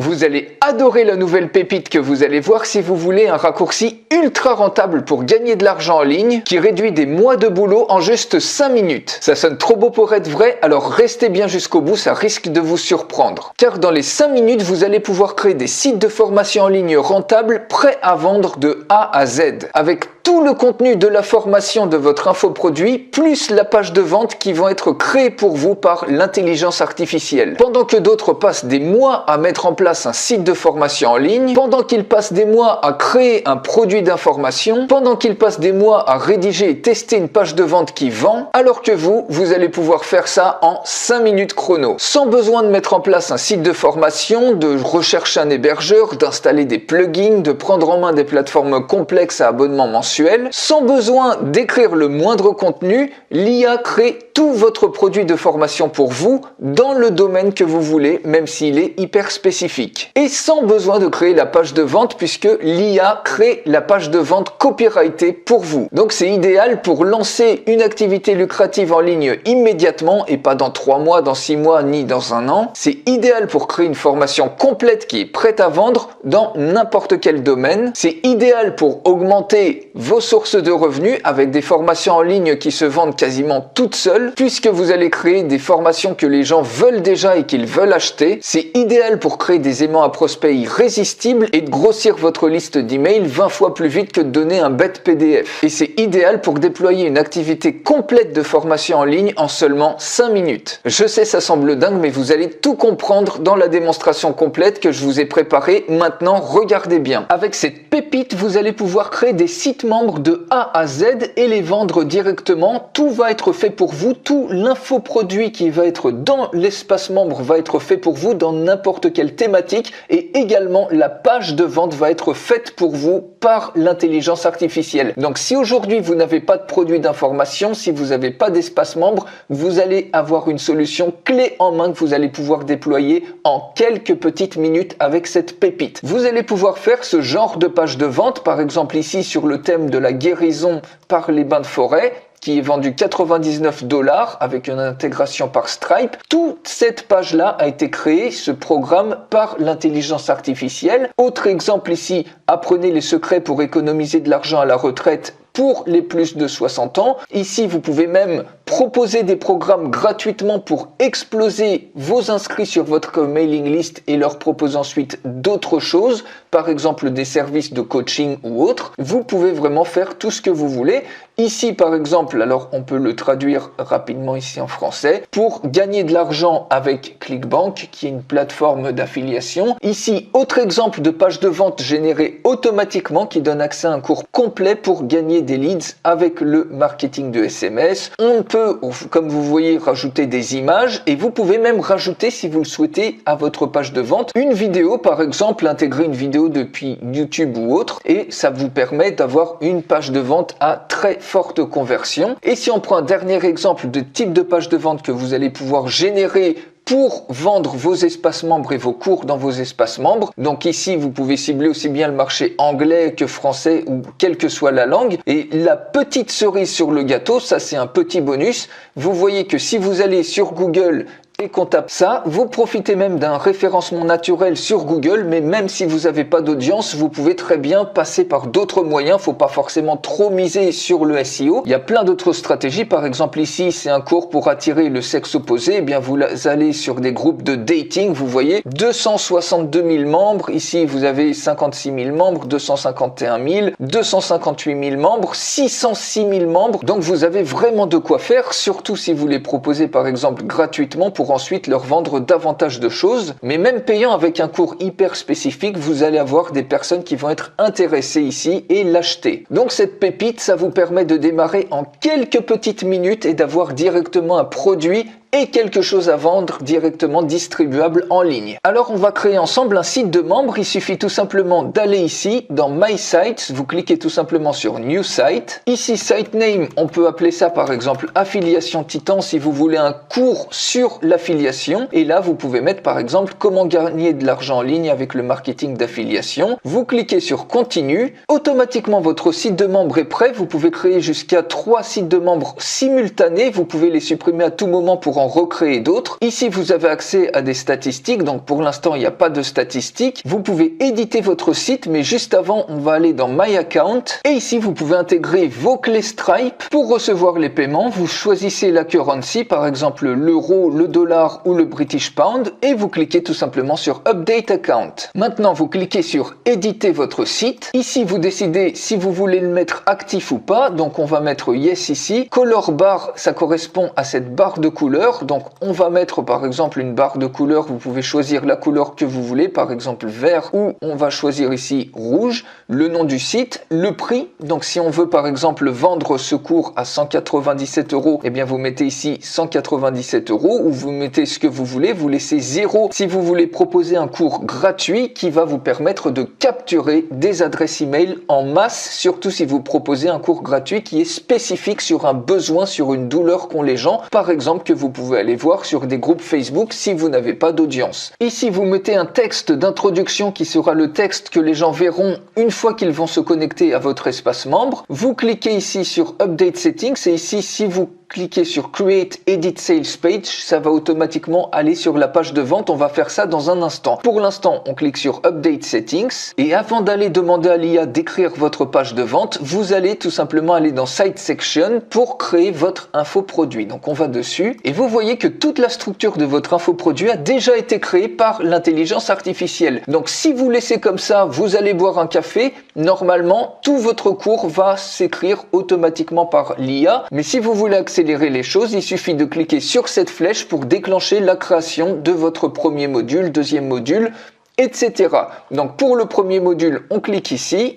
Vous allez adorer la nouvelle pépite que vous allez voir si vous voulez un raccourci ultra rentable pour gagner de l'argent en ligne qui réduit des mois de boulot en juste 5 minutes. Ça sonne trop beau pour être vrai, alors restez bien jusqu'au bout, ça risque de vous surprendre. Car dans les 5 minutes, vous allez pouvoir créer des sites de formation en ligne rentables prêts à vendre de A à Z. Avec tout le contenu de la formation de votre infoproduit, plus la page de vente qui vont être créées pour vous par l'intelligence artificielle. Pendant que d'autres passent des mois à mettre en place un site de formation en ligne, pendant qu'ils passent des mois à créer un produit d'information, pendant qu'ils passent des mois à rédiger et tester une page de vente qui vend, alors que vous allez pouvoir faire ça en 5 minutes chrono. Sans besoin de mettre en place un site de formation, de rechercher un hébergeur, d'installer des plugins, de prendre en main des plateformes complexes à abonnement mensuel. Sans besoin d'écrire le moindre contenu, l'IA crée tout votre produit de formation pour vous dans le domaine que vous voulez, même s'il est hyper spécifique. Et sans besoin de créer la page de vente puisque l'IA crée la page de vente copyrightée pour vous. Donc c'est idéal pour lancer une activité lucrative en ligne immédiatement et pas dans 3 mois, dans 6 mois ni dans 1 an. C'est idéal pour créer une formation complète qui est prête à vendre dans n'importe quel domaine. C'est idéal pour augmenter vos sources de revenus avec des formations en ligne qui se vendent quasiment toutes seules puisque vous allez créer des formations que les gens veulent déjà et qu'ils veulent acheter. C'est idéal pour créer des aimants à prospects irrésistibles et de grossir votre liste d'emails 20 fois plus vite que de donner un bête PDF. Et c'est idéal pour déployer une activité complète de formation en ligne en seulement 5 minutes. Je sais, ça semble dingue, mais vous allez tout comprendre dans la démonstration complète que je vous ai préparée. Maintenant, regardez bien. Avec cette pépite, vous allez pouvoir créer des sites membres de A à Z et les vendre directement. Tout va être fait pour vous, tout l'infoproduit qui va être dans l'espace membre va être fait pour vous dans n'importe quelle thématique et également la page de vente va être faite pour vous par l'intelligence artificielle. Donc si aujourd'hui vous n'avez pas de produit d'information, si vous n'avez pas d'espace membre, vous allez avoir une solution clé en main que vous allez pouvoir déployer en quelques petites minutes avec cette pépite. Vous allez pouvoir faire ce genre de page de vente, par exemple ici sur le thème de la guérison par les bains de forêt, qui est vendu 99 $ avec une intégration par Stripe. Toute cette page-là a été créée, ce programme, par l'intelligence artificielle. Autre exemple ici, apprenez les secrets pour économiser de l'argent à la retraite pour les plus de 60 ans. Ici, vous pouvez même proposer des programmes gratuitement pour exploser vos inscrits sur votre mailing list et leur proposer ensuite d'autres choses, par exemple des services de coaching ou autres. Vous pouvez vraiment faire tout ce que vous voulez. Ici, par exemple, alors on peut le traduire rapidement ici en français, pour gagner de l'argent avec ClickBank, qui est une plateforme d'affiliation. Ici, autre exemple de page de vente générée automatiquement qui donne accès à un cours complet pour gagner des leads avec le marketing de SMS. On peut, comme vous voyez, rajouter des images et vous pouvez même rajouter, si vous le souhaitez, à votre page de vente une vidéo, par exemple, intégrer une vidéo depuis YouTube ou autre et ça vous permet d'avoir une page de vente à très forte conversion. Et si on prend un dernier exemple de type de page de vente que vous allez pouvoir générer pour vendre vos espaces membres et vos cours dans vos espaces membres. Donc ici, vous pouvez cibler aussi bien le marché anglais que français ou quelle que soit la langue. Et la petite cerise sur le gâteau, ça c'est un petit bonus. Vous voyez que si vous allez sur Google et qu'on tape ça, vous profitez même d'un référencement naturel sur Google, mais même si vous n'avez pas d'audience, vous pouvez très bien passer par d'autres moyens. Faut pas forcément trop miser sur le SEO. Il y a plein d'autres stratégies. Par exemple, ici, c'est un cours pour attirer le sexe opposé. Eh bien, vous allez sur des groupes de dating. Vous voyez 262 000 membres. Ici, vous avez 56 000 membres, 251 000, 258 000 membres, 606 000 membres. Donc, vous avez vraiment de quoi faire, surtout si vous les proposez, par exemple, gratuitement pour ensuite leur vendre davantage de choses. Mais même payant avec un cours hyper spécifique, vous allez avoir des personnes qui vont être intéressées ici et l'acheter. Donc cette pépite, ça vous permet de démarrer en quelques petites minutes et d'avoir directement un produit et quelque chose à vendre directement distribuable en ligne. Alors on va créer ensemble un site de membres. Il suffit tout simplement d'aller ici dans My Sites, vous cliquez tout simplement sur New Site. Ici Site Name, on peut appeler ça par exemple Affiliation Titan si vous voulez un cours sur l'affiliation. Et là vous pouvez mettre par exemple comment gagner de l'argent en ligne avec le marketing d'affiliation. Vous cliquez sur Continue. Automatiquement votre site de membre est prêt. Vous pouvez créer jusqu'à 3 sites de membres simultanés. Vous pouvez les supprimer à tout moment pour pour en recréer d'autres. Ici, vous avez accès à des statistiques, donc pour l'instant, il n'y a pas de statistiques. Vous pouvez éditer votre site, mais juste avant, on va aller dans My Account. Et ici, vous pouvez intégrer vos clés Stripe pour recevoir les paiements. Vous choisissez la currency, par exemple l'euro, le dollar ou le British Pound, et vous cliquez tout simplement sur Update Account. Maintenant, vous cliquez sur Éditer votre site. Ici, vous décidez si vous voulez le mettre actif ou pas. Donc, on va mettre Yes ici. Color bar, ça correspond à cette barre de couleur. Donc, on va mettre par exemple une barre de couleur. Vous pouvez choisir la couleur que vous voulez, par exemple vert, ou on va choisir ici rouge. Le nom du site, le prix. Donc, si on veut par exemple vendre ce cours à 197 €, eh bien, vous mettez ici 197 € ou vous mettez ce que vous voulez. Vous laissez 0 si vous voulez proposer un cours gratuit qui va vous permettre de capturer des adresses email en masse, surtout si vous proposez un cours gratuit qui est spécifique sur un besoin, sur une douleur qu'ont les gens, par exemple que vous pouvez aller voir sur des groupes Facebook si vous n'avez pas d'audience. Ici, vous mettez un texte d'introduction qui sera le texte que les gens verront une fois qu'ils vont se connecter à votre espace membre. Vous cliquez ici sur Update Settings et ici, si vous cliquez sur Create Edit Sales Page, ça va automatiquement aller sur la page de vente. On va faire ça dans un instant. Pour l'instant, on clique sur Update Settings et avant d'aller demander à l'IA d'écrire votre page de vente, vous allez tout simplement aller dans Site Section pour créer votre infoproduit. Donc on va dessus et vous voyez que toute la structure de votre infoproduit a déjà été créée par l'intelligence artificielle. Donc si vous laissez comme ça, vous allez boire un café, normalement tout votre cours va s'écrire automatiquement par l'IA. Mais si vous voulez accélérer les choses, il suffit de cliquer sur cette flèche pour déclencher la création de votre premier module, deuxième module, etc. Donc pour le premier module, on clique ici.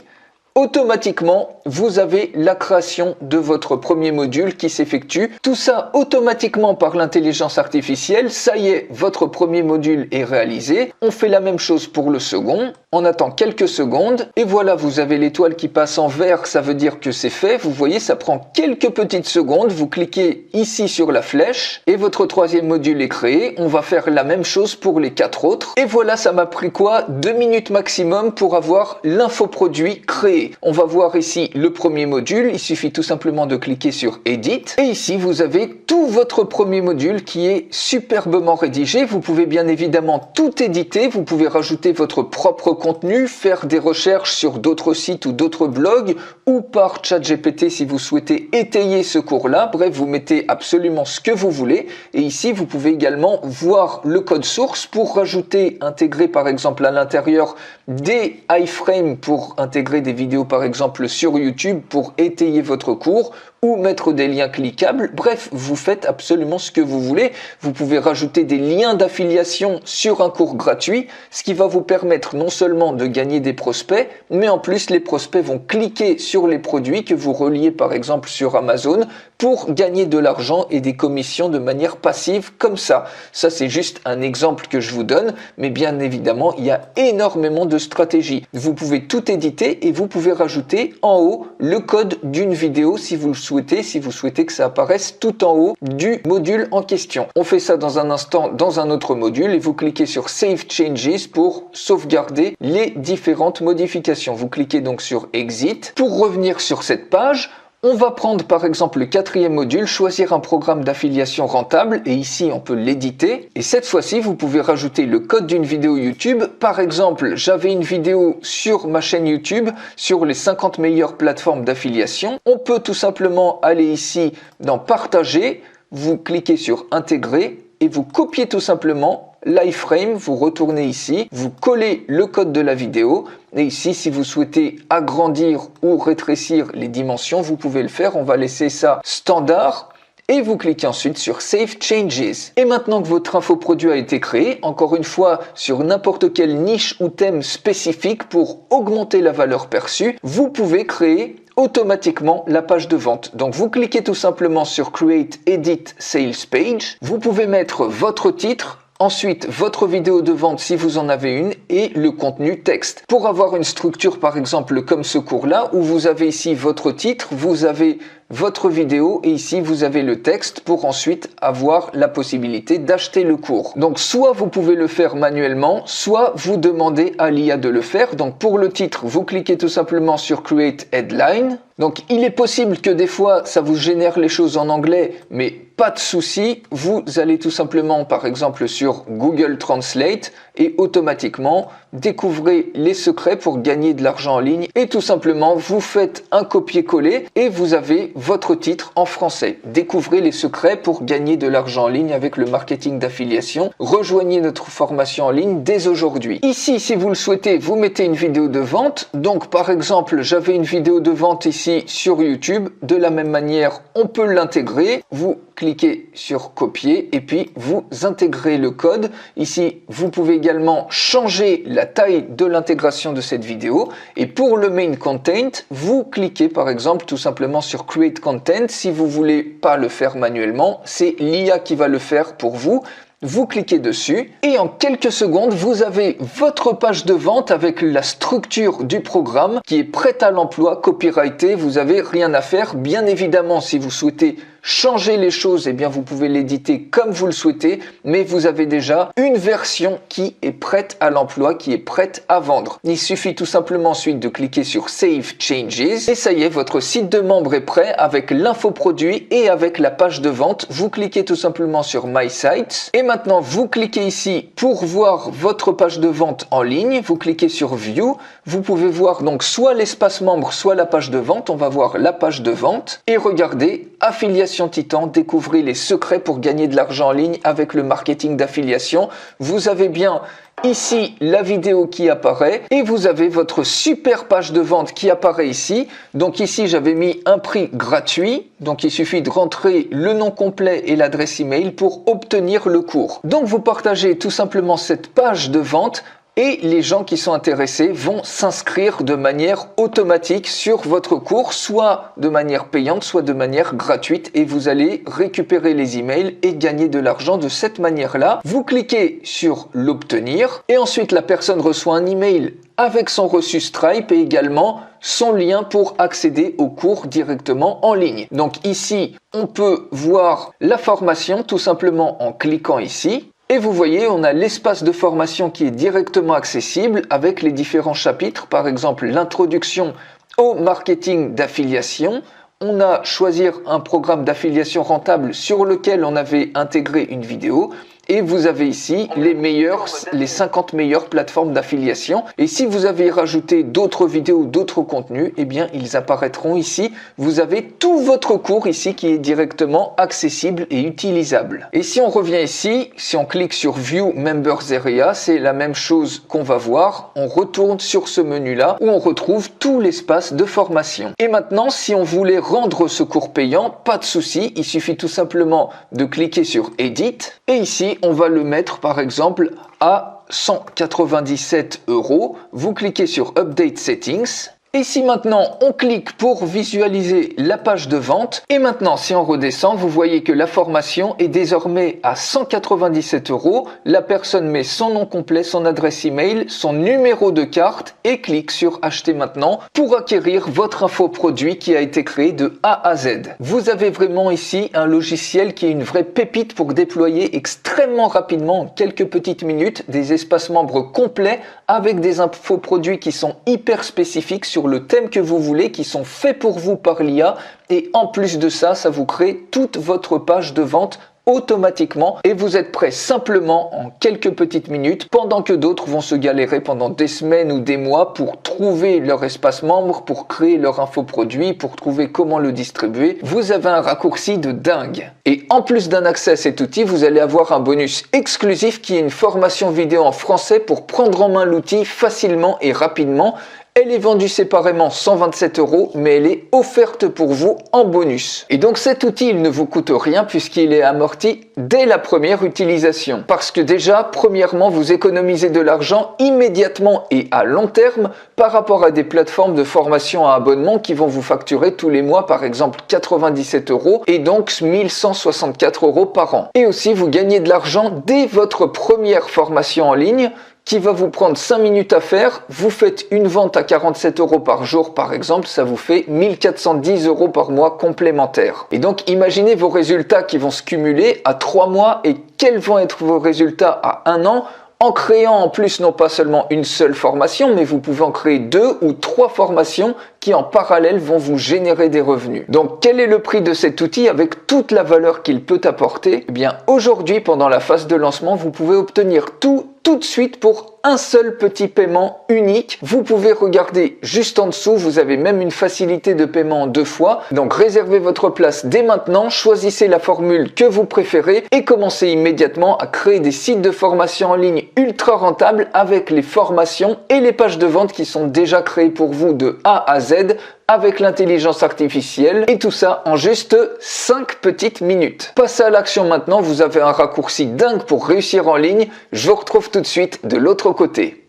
Automatiquement, vous avez la création de votre premier module qui s'effectue. Tout ça automatiquement par l'intelligence artificielle. Ça y est, votre premier module est réalisé. On fait la même chose pour le second. On attend quelques secondes et voilà, vous avez l'étoile qui passe en vert, ça veut dire que c'est fait. Vous voyez, ça prend quelques petites secondes. Vous cliquez ici sur la flèche et votre troisième module est créé. On va faire la même chose pour les 4 autres. Et voilà, ça m'a pris quoi? 2 minutes maximum pour avoir l'infoproduit créé. On va voir ici le premier module, il suffit tout simplement de cliquer sur Edit et ici vous avez tout votre premier module qui est superbement rédigé. Vous pouvez bien évidemment tout éditer, vous pouvez rajouter votre propre contenu, faire des recherches sur d'autres sites ou d'autres blogs ou par ChatGPT si vous souhaitez étayer ce cours-là. Bref, vous mettez absolument ce que vous voulez et ici vous pouvez également voir le code source pour rajouter, intégrer par exemple à l'intérieur des iframes pour intégrer des vidéos par exemple sur YouTube pour étayer votre cours ou mettre des liens cliquables. Bref, vous faites absolument ce que vous voulez. Vous pouvez rajouter des liens d'affiliation sur un cours gratuit, ce qui va vous permettre non seulement de gagner des prospects, mais en plus les prospects vont cliquer sur les produits que vous reliez par exemple sur Amazon pour gagner de l'argent et des commissions de manière passive comme ça. Ça, c'est juste un exemple que je vous donne, mais bien évidemment, il y a énormément de stratégies. Vous pouvez tout éditer et vous pouvez rajouter en haut le code d'une vidéo si vous le souhaitez, si vous souhaitez que ça apparaisse tout en haut du module en question. On fait ça dans un instant dans un autre module et vous cliquez sur Save Changes pour sauvegarder les différentes modifications. Vous cliquez donc sur Exit. Pour revenir sur cette page, on va prendre par exemple le 4e module, choisir un programme d'affiliation rentable et ici on peut l'éditer. Et cette fois-ci, vous pouvez rajouter le code d'une vidéo YouTube. Par exemple, j'avais une vidéo sur ma chaîne YouTube sur les 50 meilleures plateformes d'affiliation. On peut tout simplement aller ici dans Partager, vous cliquez sur Intégrer et vous copiez tout simplement l'iframe, vous retournez ici, vous collez le code de la vidéo et ici si vous souhaitez agrandir ou rétrécir les dimensions, vous pouvez le faire. On va laisser ça standard et vous cliquez ensuite sur Save Changes. Et maintenant que votre infoproduit a été créé, encore une fois sur n'importe quelle niche ou thème spécifique pour augmenter la valeur perçue, vous pouvez créer automatiquement la page de vente. Donc vous cliquez tout simplement sur Create Edit Sales Page, vous pouvez mettre votre titre, ensuite votre vidéo de vente si vous en avez une et le contenu texte. Pour avoir une structure par exemple comme ce cours-là où vous avez ici votre titre, vous avez votre vidéo et ici vous avez le texte pour ensuite avoir la possibilité d'acheter le cours. Donc soit vous pouvez le faire manuellement, soit vous demandez à l'IA de le faire. Donc pour le titre, vous cliquez tout simplement sur Create Headline. Donc il est possible que des fois ça vous génère les choses en anglais, mais pas de souci, vous allez tout simplement par exemple sur Google Translate et automatiquement découvrez les secrets pour gagner de l'argent en ligne et tout simplement vous faites un copier-coller et vous avez votre titre en français. Découvrez les secrets pour gagner de l'argent en ligne avec le marketing d'affiliation. Rejoignez notre formation en ligne dès aujourd'hui. Ici, si vous le souhaitez, vous mettez une vidéo de vente. Donc par exemple, j'avais une vidéo de vente ici sur YouTube. De la même manière, on peut l'intégrer. Vous cliquez sur copier et puis vous intégrez le code. Ici, vous pouvez également changer la taille de l'intégration de cette vidéo. Et pour le main content, vous cliquez par exemple tout simplement sur create content. Si vous voulez pas le faire manuellement, c'est l'IA qui va le faire pour vous. Vous cliquez dessus et en quelques secondes, vous avez votre page de vente avec la structure du programme qui est prête à l'emploi, copyrightée. Vous n'avez rien à faire. Bien évidemment, si vous souhaitez changer les choses, eh bien vous pouvez l'éditer comme vous le souhaitez, mais vous avez déjà une version qui est prête à l'emploi, qui est prête à vendre. Il suffit tout simplement ensuite de cliquer sur Save Changes et ça y est, votre site de membre est prêt avec l'infoproduit et avec la page de vente. Vous cliquez tout simplement sur My Site et maintenant vous cliquez ici pour voir votre page de vente en ligne. Vous cliquez sur View. Vous pouvez voir donc soit l'espace membre, soit la page de vente. On va voir la page de vente et regardez, affiliation Titan, découvrez les secrets pour gagner de l'argent en ligne avec le marketing d'affiliation. Vous avez bien ici la vidéo qui apparaît et vous avez votre super page de vente qui apparaît ici. Donc ici j'avais mis un prix gratuit, donc il suffit de rentrer le nom complet et l'adresse email pour obtenir le cours. Donc vous partagez tout simplement cette page de vente et les gens qui sont intéressés vont s'inscrire de manière automatique sur votre cours, soit de manière payante, soit de manière gratuite et vous allez récupérer les emails et gagner de l'argent de cette manière-là. Vous cliquez sur l'obtenir et ensuite la personne reçoit un email avec son reçu Stripe et également son lien pour accéder au cours directement en ligne. Donc ici, on peut voir la formation tout simplement en cliquant ici. Et vous voyez, on a l'espace de formation qui est directement accessible avec les différents chapitres, par exemple l'introduction au marketing d'affiliation. On a choisir un programme d'affiliation rentable sur lequel on avait intégré une vidéo. Et vous avez ici les 50 meilleures plateformes d'affiliation. Et si vous avez rajouté d'autres vidéos, d'autres contenus, eh bien, ils apparaîtront ici. Vous avez tout votre cours ici qui est directement accessible et utilisable. Et si on revient ici, si on clique sur View Members Area, c'est la même chose qu'on va voir. On retourne sur ce menu-là où on retrouve tout l'espace de formation. Et maintenant, si on voulait rendre ce cours payant, pas de souci. Il suffit tout simplement de cliquer sur Edit. Et ici, on va le mettre par exemple à 197 €. Vous cliquez sur Update Settings. Et si maintenant on clique pour visualiser la page de vente, et maintenant si on redescend, vous voyez que la formation est désormais à 197 €. La personne met son nom complet, son adresse email, son numéro de carte et clique sur acheter maintenant pour acquérir votre infoproduit qui a été créé de A à Z. Vous avez vraiment ici un logiciel qui est une vraie pépite pour déployer extrêmement rapidement en quelques petites minutes des espaces membres complets avec des infoproduits qui sont hyper spécifiques sur le thème que vous voulez, qui sont faits pour vous par l'IA et en plus de ça, ça vous crée toute votre page de vente automatiquement et vous êtes prêt simplement en quelques petites minutes pendant que d'autres vont se galérer pendant des semaines ou des mois pour trouver leur espace membre, pour créer leur infoproduit, pour trouver comment le distribuer. Vous avez un raccourci de dingue. Et en plus d'un accès à cet outil, vous allez avoir un bonus exclusif qui est une formation vidéo en français pour prendre en main l'outil facilement et rapidement. Elle est vendue séparément 127 €, mais elle est offerte pour vous en bonus. Et donc cet outil, il ne vous coûte rien puisqu'il est amorti dès la première utilisation. Parce que déjà, premièrement, vous économisez de l'argent immédiatement et à long terme par rapport à des plateformes de formation à abonnement qui vont vous facturer tous les mois, par exemple 97 € et donc 1164 € par an. Et aussi, vous gagnez de l'argent dès votre première formation en ligne qui va vous prendre 5 minutes à faire. Vous faites une vente à 47 € par jour par exemple, ça vous fait 1410 € par mois complémentaires. Et donc imaginez vos résultats qui vont se cumuler à 3 mois et quels vont être vos résultats à 1 an. en créant en plus non pas seulement une seule formation, mais vous pouvez en créer 2 ou 3 formations qui en parallèle vont vous générer des revenus. Donc quel est le prix de cet outil avec toute la valeur qu'il peut apporter? Eh bien aujourd'hui, pendant la phase de lancement, vous pouvez obtenir tout de suite pour un seul petit paiement unique. Vous pouvez regarder juste en dessous, vous avez même une facilité de paiement en 2 fois. Donc réservez votre place dès maintenant, choisissez la formule que vous préférez et commencez immédiatement à créer des sites de formation en ligne ultra rentables avec les formations et les pages de vente qui sont déjà créées pour vous de A à Z avec l'intelligence artificielle et tout ça en juste 5 petites minutes. Passez à l'action maintenant, vous avez un raccourci dingue pour réussir en ligne. Je vous retrouve tout de suite de l'autre côté.